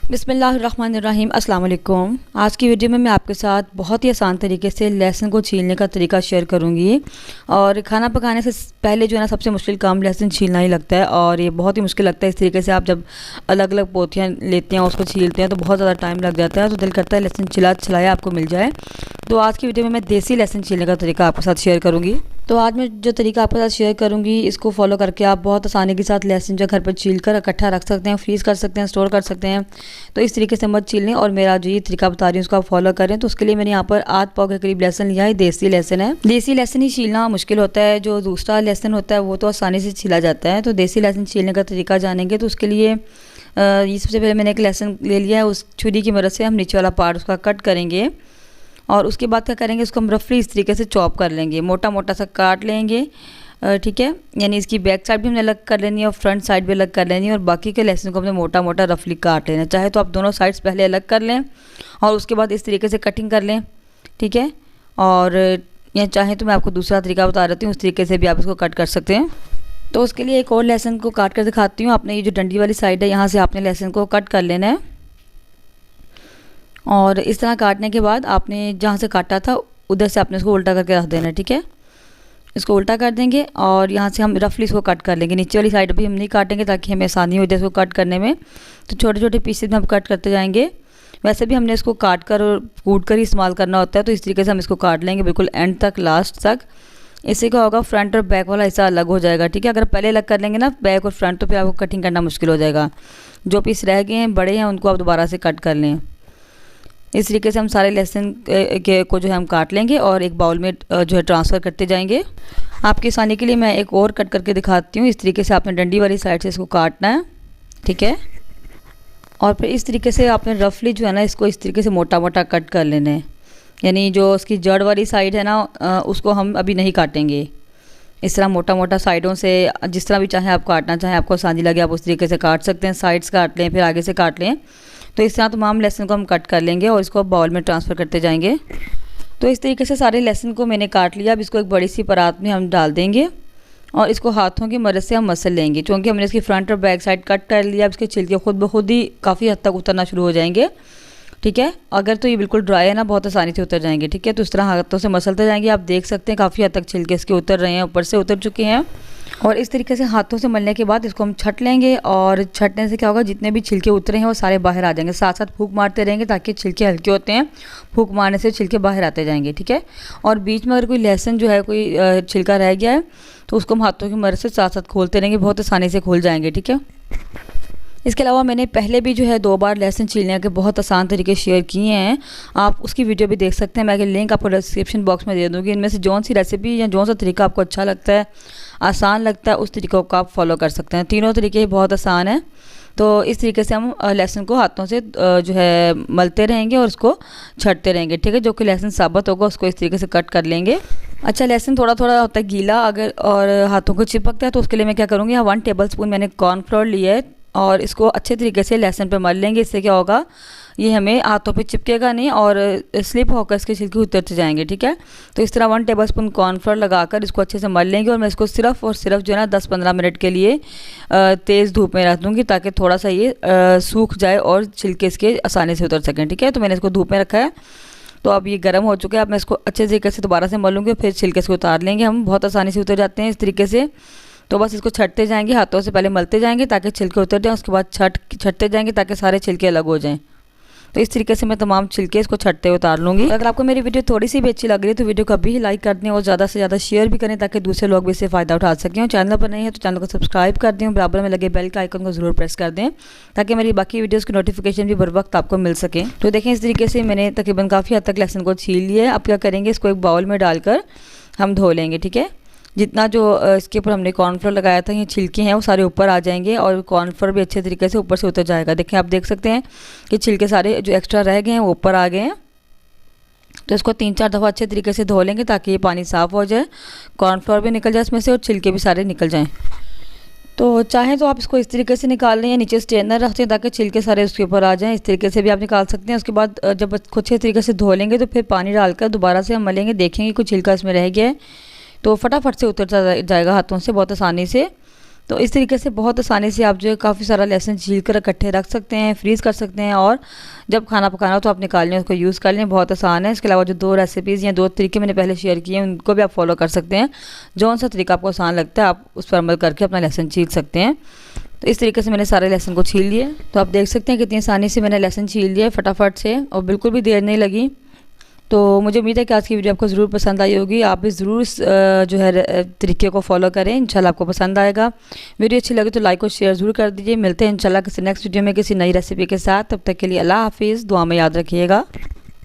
बिस्मिल्लाहिर्रहमानिर्रहीम अस्सलाम वालेकुम। आज की वीडियो में मैं आपके साथ बहुत ही आसान तरीके से लहसुन को छीलने का तरीका शेयर करूंगी। और खाना पकाने से पहले जो है ना, सबसे मुश्किल काम लहसुन छीलना ही लगता है और ये बहुत ही मुश्किल लगता है। इस तरीके से आप जब अलग अलग पोथियाँ लेते हैं, उसको छीलते हैं तो बहुत ज़्यादा टाइम लग जाता है। तो दिल करता है लहसुन छिलाया आपको मिल जाए। तो आज की वीडियो में मैं देसी लहसुन छीलने का तरीका आपके साथ शेयर करूँगी। तो आज मैं जो तरीका आपके साथ शेयर करूँगी, इसको फॉलो करके आप बहुत आसानी के साथ लहसुन जो घर पर छील कर इकट्ठा रख सकते हैं, फ्रीज़ कर सकते हैं, स्टोर कर सकते हैं। तो इस तरीके से मत छीलें और मेरा जो ये तरीका बता रही हूँ उसको आप फॉलो करें। तो उसके लिए मैंने यहाँ पर आध पाव के करीब लहसुन लिया है। देसी लहसुन है। देसी लहसुन ही छीलना मुश्किल होता है, जो दूसरा लहसुन होता है वो तो आसानी से छीला जाता है। तो देसी लहसुन छीलने का तरीका जानेंगे। तो उसके लिए ये सबसे पहले मैंने एक लहसुन ले लिया है। उस छुरी की मदद से हम नीचे वाला पार्ट उसका कट करेंगे और उसके बाद क्या करेंगे, उसको हम रफली इस तरीके से चॉप कर लेंगे, मोटा मोटा सा काट लेंगे। ठीक है, यानी इसकी बैक साइड भी हमने अलग कर लेनी है और फ्रंट साइड भी अलग कर लेनी है। और बाकी के लहसुन को हमने मोटा मोटा रफली काट लेना। चाहे तो आप दोनों साइड्स पहले अलग कर लें और उसके बाद इस तरीके से कटिंग कर लें। ठीक है, और या चाहे तो मैं आपको दूसरा तरीका बता देती हूँ, उस तरीके से भी आप इसको कट कर सकते हैं। तो उसके लिए एक और लहसुन को काट कर दिखाती हूँ। आपने ये जो डंडी वाली साइड है, यहाँ से आपने लहसुन को कट कर लेना है और इस तरह काटने के बाद आपने जहाँ से काटा था उधर से आपने इसको उल्टा करके रख देना है। ठीक है, इसको उल्टा कर देंगे और यहाँ से हम रफली इसको कट कर लेंगे। नीचे वाली साइड भी हम नहीं काटेंगे ताकि हमें आसानी हो जाए इसको कट करने में। तो छोटे छोटे पीसेज में हम कट करते जाएंगे। वैसे भी हमने इसको काट कर और कूट कर ही इस्तेमाल करना होता है। तो इस तरीके से हम इसको काट लेंगे बिल्कुल एंड तक, लास्ट तक। इससे क्या होगा, फ्रंट और बैक वाला हिस्सा अलग हो जाएगा। ठीक है, अगर पहले अलग कर लेंगे ना बैक और फ्रंट, तो फिर आपको कटिंग करना मुश्किल हो जाएगा। जो पीस रह गए हैं बड़े हैं, उनको आप दोबारा से कट कर लें। इस तरीके से हम सारे लहसुन को जो है हम काट लेंगे और एक बाउल में जो है ट्रांसफ़र करते जाएंगे। आपकी आसानी के लिए मैं एक और कट करके दिखाती हूँ। इस तरीके से आपने डंडी वाली साइड से इसको काटना है। ठीक है, और फिर इस तरीके से आपने रफली जो है ना, इसको इस तरीके से मोटा मोटा कट कर लेना है। यानी जो उसकी जड़ वाली साइड है ना, उसको हम अभी नहीं काटेंगे। इस तरह मोटा मोटा साइडों से जिस तरह भी चाहे आप काटना चाहें, आपको आसानी लगे आप उस तरीके से काट सकते हैं। साइड्स काट लें, फिर आगे से काट लें। तो इस तरह तमाम लहसुन को हम कट कर लेंगे और इसको बाउल में ट्रांसफ़र करते जाएंगे। तो इस तरीके से सारे लहसुन को मैंने काट लिया। अब इसको एक बड़ी सी परात में हम डाल देंगे और इसको हाथों की मदद से हम मसल लेंगे। क्योंकि हमने इसकी फ्रंट और बैक साइड कट कर लिया, अब इसके छिलके खुद ब खुद ही काफ़ी हद तक उतरना शुरू हो जाएंगे। ठीक है, अगर तो ये बिल्कुल ड्राई है ना, बहुत आसानी से उतर जाएंगे। ठीक है, तो इस तरह हाथों से मसलते जाएंगे। आप देख सकते हैं काफ़ी हद तक छिलके इसके उतर रहे हैं, ऊपर से उतर चुके हैं। और इस तरीके से हाथों से मलने के बाद इसको हम छट लेंगे और छटने से क्या होगा, जितने भी छिलके उतरे हैं वो सारे बाहर आ जाएंगे। साथ साथ फूंक मारते रहेंगे ताकि छिलके हल्के होते हैं, फूंक मारने से छिलके बाहर आते जाएंगे। ठीक है, और बीच में अगर कोई लहसुन जो है, कोई छिलका रह गया है, तो उसको हम हाथों की मदद से साथ साथ खोलते रहेंगे, बहुत आसानी से खुल जाएंगे। ठीक है, इसके अलावा मैंने पहले भी जो है 2 बार लहसुन छीलने के बहुत आसान तरीके शेयर किए हैं। आप उसकी वीडियो भी देख सकते हैं। मैं लिंक आपको डिस्क्रिप्शन बॉक्स में दे दूँगी। इनमें से जौन सी रेसिपी या जौन सा तरीका आपको अच्छा लगता है, आसान लगता है, उस तरीक़ों को आप फॉलो कर सकते हैं। तीनों तरीके ही बहुत आसान हैं। तो इस तरीके से हम लहसुन को हाथों से जो है मलते रहेंगे और उसको छटते रहेंगे। ठीक है, जो कि लहसुन साबुत होगा उसको इस तरीके से कट कर लेंगे। अच्छा, लहसुन थोड़ा थोड़ा होता है गीला, अगर और हाथों को चिपकता है तो उसके लिए मैं क्या करूँगी, 1 टेबलस्पून मैंने कॉर्नफ्लोर लिया है और इसको अच्छे तरीके से लहसुन पे मल लेंगे। इससे क्या होगा, ये हमें हाथों पे चिपकेगा नहीं और स्लिप होकर इसके छिलके उतरते जाएंगे। ठीक है, तो इस तरह 1 टेबलस्पून कॉर्नफ्लोर लगाकर इसको अच्छे से मल लेंगे और मैं इसको सिर्फ और सिर्फ जो है ना 10-15 मिनट के लिए तेज़ धूप में रख दूँगी ताकि थोड़ा सा ये सूख जाए और छिलके इसके आसानी से उतर सकें। ठीक है, तो मैंने इसको धूप में रखा है। तो अब ये गर्म हो चुका है। अब मैं इसको अच्छे तरीके से दोबारा से मलूँगी, फिर छिलके से उतार लेंगे। हम बहुत आसानी से उतर जाते हैं इस तरीके से। तो बस इसको छटते जाएंगे, हाथों से पहले मलते जाएंगे ताकि छिलके उतर जाएं, उसके बाद छटते जाएंगे ताकि सारे छिलके अलग हो जाएं। तो इस तरीके से मैं तमाम छिलके इसको छटते उतार लूँगी। अगर आपको मेरी वीडियो थोड़ी सी भी अच्छी लग रही है तो वीडियो को अभी ही लाइक कर दें और ज़्यादा से ज़्यादा शेयर भी करें ताकि दूसरे लोग भी इससे फ़ायदा उठा सकें। और चैनल पर नहीं है तो चैनल को सब्सक्राइब कर दें, बराबर में लगे बेल का आइकन को ज़रूर प्रेस कर दें ताकि मेरी बाकी वीडियोज़ की नोटिफिकेशन भी बर वक्त आपको मिल सके। तो देखें, इस तरीके से मैंने तकरीबन काफ़ी हद तक लहसुन को छील लिया है। अब क्या करेंगे, इसको एक बाउल में डालकर हम धो लेंगे। ठीक है, जितना जो इसके ऊपर हमने कॉर्नफ्लोर लगाया था, ये छिलके हैं वो सारे ऊपर आ जाएंगे और कॉर्नफ्लोर भी अच्छे तरीके से ऊपर से उतर जाएगा। देखें, आप देख सकते हैं कि छिलके सारे जो एक्स्ट्रा रह गए हैं वो ऊपर आ गए हैं। तो इसको 3-4 दफ़ा अच्छे तरीके से धो लेंगे ताकि ये पानी साफ़ हो जाए, कॉर्नफ्लोर भी निकल जाए इसमें से और छिलके भी सारे निकल जाएँ। तो चाहें तो आप इसको इस तरीके से निकाल लें या नीचे स्ट्रेनर रखते हैं ताकि छिलके सारे उसके ऊपर आ जाएँ। इस तरीके से भी आप निकाल सकते हैं। उसके बाद जब इसको अच्छे तरीके से धो लेंगे तो फिर पानी डालकर दोबारा से हम मलेंगे। देखेंगे कुछ छिलका इसमें रह गया है तो फटाफट से उतर जाएगा हाथों से बहुत आसानी से। तो इस तरीके से बहुत आसानी से आप जो है काफ़ी सारा लहसुन छील कर इकट्ठे रख सकते हैं, फ्रीज़ कर सकते हैं, और जब खाना पकाना हो तो आप निकाल लें, उसको यूज़ कर लें। बहुत आसान है। इसके अलावा जो 2 रेसिपीज़ या 2 तरीके मैंने पहले शेयर किए हैं उनको भी आप फॉलो कर सकते हैं। जौन सा तरीका आपको आसान लगता है आप उस पर अमल करके अपना लहसुन छील सकते हैं। तो इस तरीके से मैंने सारे लहसुन को छील लिए। तो आप देख सकते हैं कितनी आसानी से मैंने लहसुन छील लिया फटाफट से, और बिल्कुल भी देर नहीं लगी। तो मुझे उम्मीद है कि आज की वीडियो आपको ज़रूर पसंद आई होगी। आप भी ज़रूर इस जो है तरीके को फॉलो करें, इंशाल्लाह आपको पसंद आएगा। वीडियो अच्छी लगे तो लाइक और शेयर ज़रूर कर दीजिए। मिलते हैं इंशाल्लाह किसी नेक्स्ट वीडियो में किसी नई रेसिपी के साथ। तब तक के लिए अल्लाह हाफिज़। दुआ में याद रखिएगा।